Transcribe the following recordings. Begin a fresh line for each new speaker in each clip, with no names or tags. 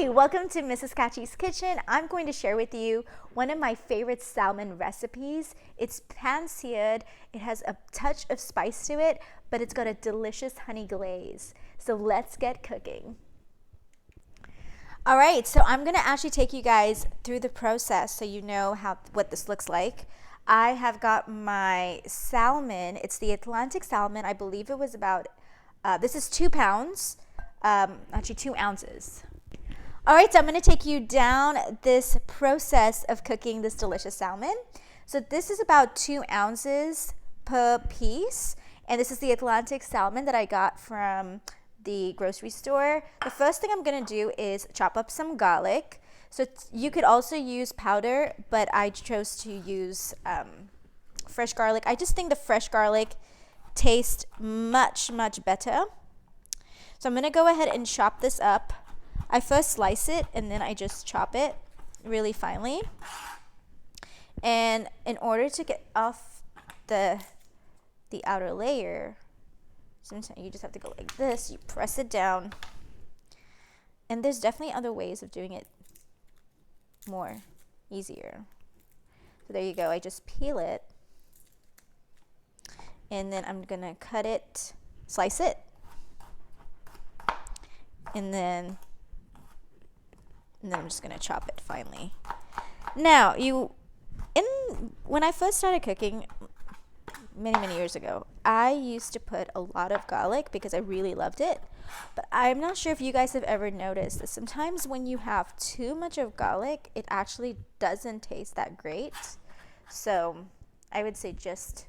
Hi, welcome to Mrs. Catchy's Kitchen. I'm going to share with you one of my favorite salmon recipes. It's pan-seared, it has a touch of spice to it, but it's got a delicious honey glaze. So let's get cooking. All right, so I'm gonna actually take you guys through the process so you know what this looks like. I have got my salmon. It's the Atlantic salmon. I believe it was about, this is 2 pounds, actually 2 ounces. All right, so I'm going to take you down this process of cooking this delicious salmon. So this is about 2 ounces per piece, and this is the Atlantic salmon that I got from the grocery store. The first thing I'm going to do is chop up some garlic. So you could also use powder, but I chose to use fresh garlic. I just think the fresh garlic tastes much better. So I'm going to go ahead and chop this up. I first slice it and then I just chop it really finely. And in order to get off the outer layer, sometimes you just have to go like this. You press it down. And there's definitely other ways of doing it more easier. So there you go. I just peel it. And then I'm going to cut it, slice it. And then I'm just going to chop it finely. Now, when I first started cooking many years ago, I used to put a lot of garlic because I really loved it. But I'm not sure if you guys have ever noticed that sometimes when you have too much of garlic, it actually doesn't taste that great. So I would say just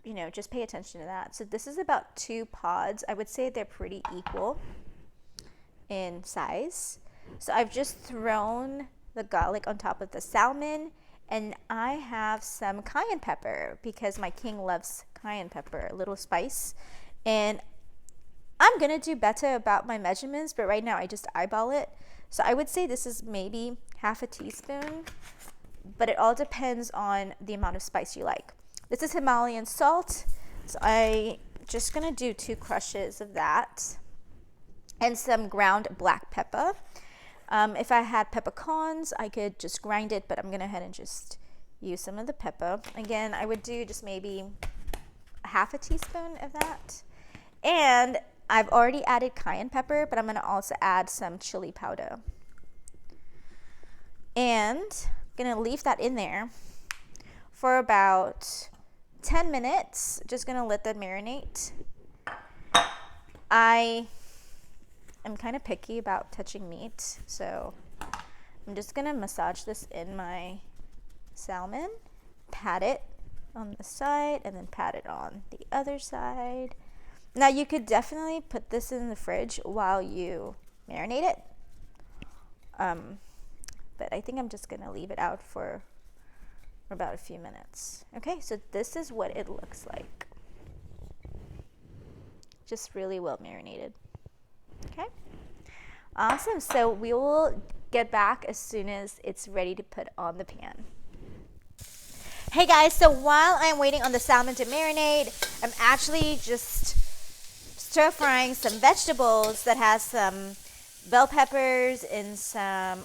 pay attention to that. So this is about 2 pods. I would say they're pretty equal in size. So I've just thrown the garlic on top of the salmon, and I have some cayenne pepper because my king loves cayenne pepper, a little spice. And I'm going to do better about my measurements, but right now I just eyeball it. So I would say this is maybe half a teaspoon, but it all depends on the amount of spice you like. This is Himalayan salt, so I'm just going to do 2 crushes of that. And some ground black pepper. If I had peppercorns, I could just grind it, but I'm going to head and just use some of the pepper. Again, I would do just maybe half a teaspoon of that. And I've already added cayenne pepper, but I'm going to also add some chili powder. And I'm going to leave that in there for about 10 minutes. Just going to let that marinate. I'm kind of picky about touching meat, so I'm just going to massage this in my salmon, pat it on the side, and then pat it on the other side. Now, you could definitely put this in the fridge while you marinate it, but I think I'm just going to leave it out for about a few minutes. Okay, so this is what it looks like. Just really well marinated. Okay, awesome. So we will get back as soon as it's ready to put on the pan. Hey guys, so while I'm waiting on the salmon to marinate, I'm actually just stir frying some vegetables that has some bell peppers and some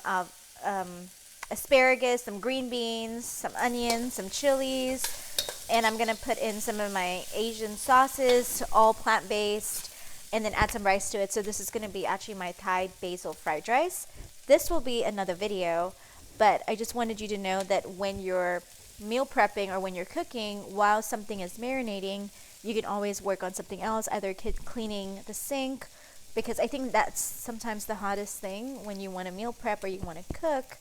asparagus, some green beans, some onions, some chilies, and I'm gonna put in some of my Asian sauces, all plant-based, and then add some rice to it. So this is going to be actually my Thai basil fried rice. This will be another video, but I just wanted you to know that when you're meal prepping or when you're cooking, while something is marinating, you can always work on something else, either cleaning the sink, because I think that's sometimes the hardest thing when you want to meal prep or you want to cook,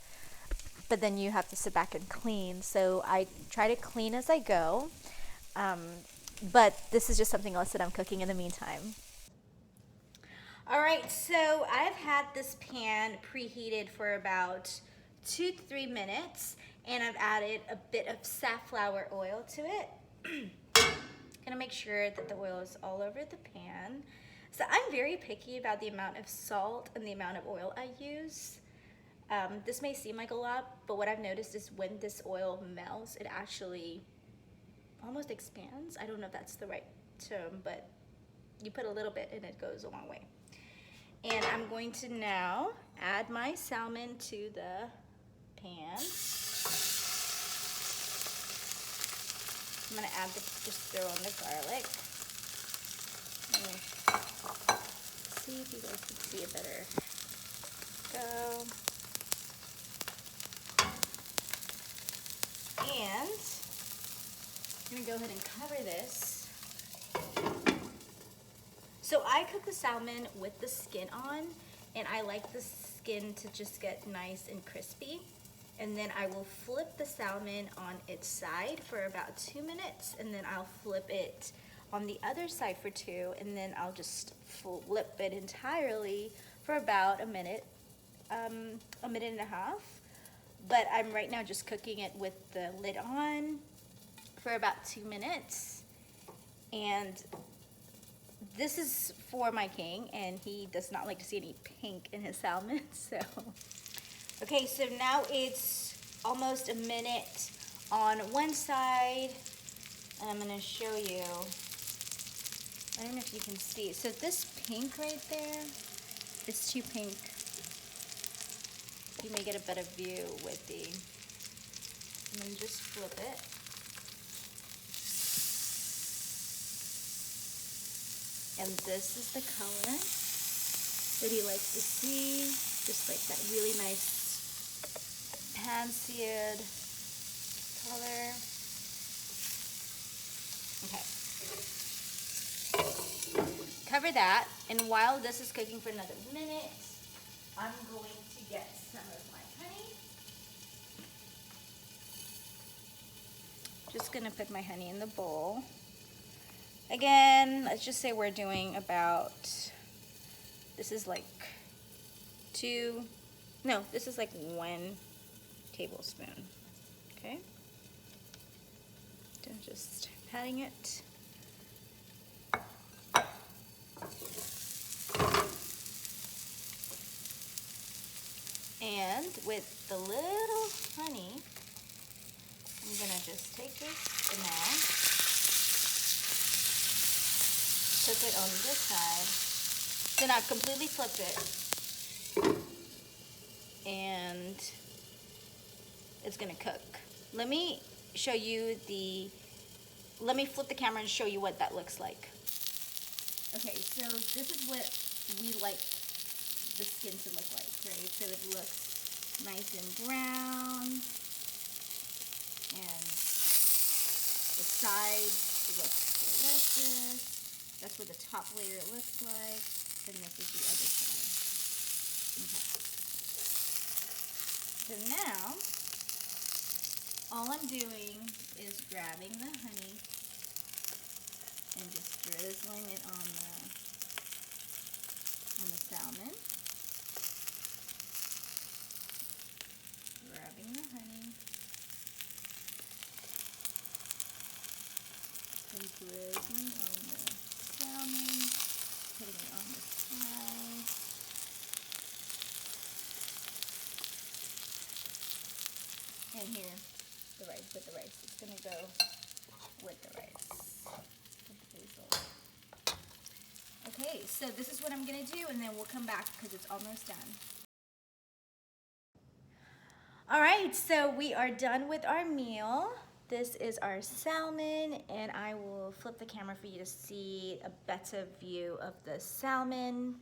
but then you have to sit back and clean. So I try to clean as I go, but this is just something else that I'm cooking in the meantime. All right, so I've had this pan preheated for about 2 to 3 minutes, and I've added a bit of safflower oil to it. Gonna make sure that the oil is all over the pan. So I'm very picky about the amount of salt and the amount of oil I use. This may seem like a lot, but what I've noticed is when this oil melts, it actually almost expands. I don't know if that's the right term, but you put a little bit and it goes a long way. And I'm going to now add my salmon to the pan. I'm gonna add just throw in the garlic. See if you guys can see it better. Go. And I'm gonna go ahead and cover this. So I cook the salmon with the skin on, and I like the skin to just get nice and crispy. And then I will flip the salmon on its side for about 2 minutes, and then I'll flip it on the other side for 2, and then I'll just flip it entirely for about a minute and a half. But I'm right now just cooking it with the lid on for about 2 minutes. And this is for my king, and he does not like to see any pink in his salmon, so. Okay, so now it's almost a minute on one side, and I'm gonna show you. I don't know if you can see. So this pink right there, it's too pink. You may get a better view with the, and then just flip it. And this is the color that he likes to see, just like that really nice pan-seared color. Okay. Cover that, and while this is cooking for another minute, I'm going to get some of my honey. Just gonna put my honey in the bowl. Again, let's just say we're doing about, this is like 1 tablespoon, okay? So just patting it. And with the little honey, I'm gonna just take this and now cook it on this side. Then I've completely flipped it. And it's gonna cook. Let me show you let me flip the camera and show you what that looks like. Okay, so this is what we like the skin to look like, right? So it looks nice and brown, and the sides look delicious. That's what the top layer looks like, and this is the other side. Okay. So now, all I'm doing is grabbing the honey and just drizzling it on the salmon. Grabbing the honey and drizzling on the salmon, putting it on the side. And here, the rice, with the rice. It's gonna go with the rice, with the basil. Okay, so this is what I'm gonna do, and then we'll come back because it's almost done. All right, so we are done with our meal. This is our salmon, and I will flip the camera for you to see a better view of the salmon.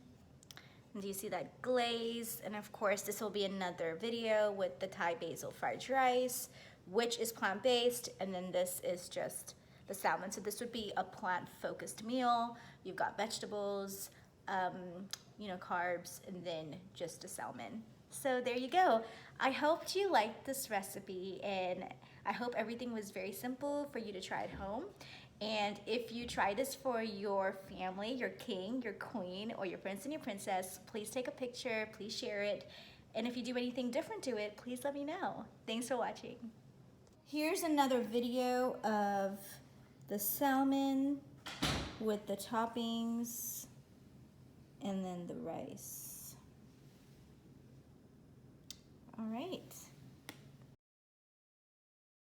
And do you see that glaze? And of course, this will be another video with the Thai basil fried rice, which is plant-based, and then this is just the salmon. So this would be a plant-focused meal. You've got vegetables, carbs, and then just a salmon. So there you go. I hoped you liked this recipe, and I hope everything was very simple for you to try at home. And if you try this for your family, your king, your queen, or your prince and your princess, please take a picture, please share it. And if you do anything different to it, please let me know. Thanks for watching. Here's another video of the salmon with the toppings and then the rice. All right.